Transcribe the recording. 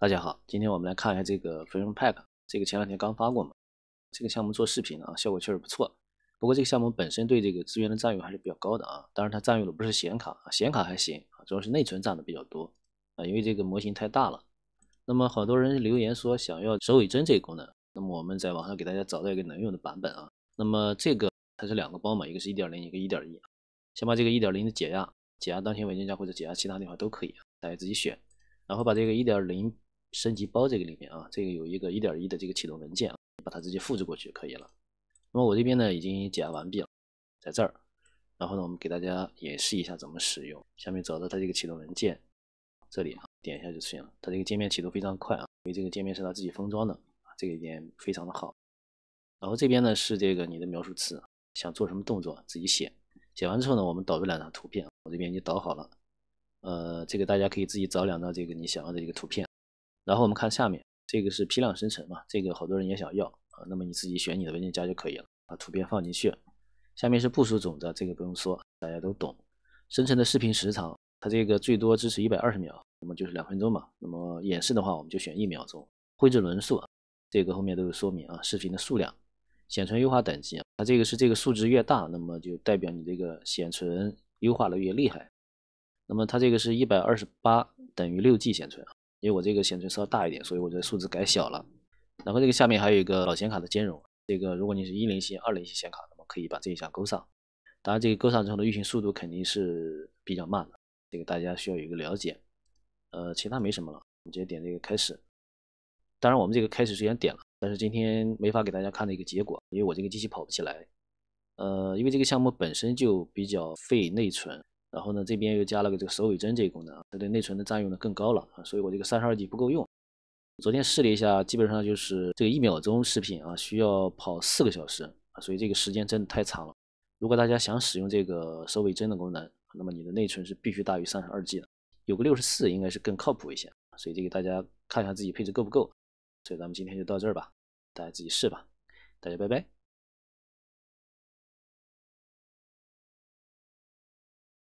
大家好，今天我们来看一下这个 Film Pack，这个前两天刚发过嘛。这个项目做视频啊，效果确实不错。不过这个项目本身对这个资源的占用还是比较高的啊。当然它占用的不是显卡，显卡还行啊，主要是内存占的比较多啊，因为这个模型太大了。那么好多人留言说想要首尾帧这个功能，那么我们在网上给大家找到一个能用的版本啊。那么这个它是两个包嘛，一个是 1.0， 一个 1.1。先把这个 1.0 的解压当前文件夹或者解压其他地方都可以，大家自己选。然后把这个 1.0 升级包这个里面啊，这个有一个 1.1 的这个启动文件啊，把它直接复制过去就可以了。那么我这边呢已经解压完毕了，在这儿。然后呢，我们给大家演示一下怎么使用。下面找到它这个启动文件，这里啊点一下就出现了。它这个界面启动非常快啊，因为这个界面是它自己封装的啊，这个一点非常的好。然后这边呢是这个你的描述词，想做什么动作自己写。写完之后呢，我们导入两张图片，我这边已经导好了。这个大家可以自己找两张这个你想要的这个图片。然后我们看下面，这个是批量生成嘛，这个好多人也想要啊，那么你自己选你的文件夹就可以了，把图片放进去。下面是部署种子，这个不用说，大家都懂。生成的视频时长，它这个最多支持120秒，那么就是2分钟嘛。那么演示的话，我们就选1秒钟。绘制轮数，这个后面都有说明啊。视频的数量，显存优化等级，它这个是这个数值越大，那么就代表你这个显存优化的越厉害。那么它这个是128等于6G 显存啊，因为我这个显存稍大一点，所以我这个数字改小了。然后这个下面还有一个老显卡的兼容，这个如果你是10系、20系显卡，那么可以把这一项勾上。当然，这个勾上之后的运行速度肯定是比较慢的，这个大家需要有一个了解。其他没什么了，我们直接点这个开始。当然，我们这个开始之前点了，但是今天没法给大家看的一个结果，因为我这个机器跑不起来。因为这个项目本身就比较费内存。然后呢，这边又加了个这个首尾帧这个功能，它对内存的占用呢更高了啊，所以我这个32G 不够用。昨天试了一下，基本上就是这个1秒钟视频啊，需要跑4个小时啊，所以这个时间真的太长了。如果大家想使用这个首尾帧的功能，那么你的内存是必须大于32G 的，有个64应该是更靠谱一些。所以这个大家看一下自己配置够不够。所以咱们今天就到这儿吧，大家自己试吧，大家拜拜。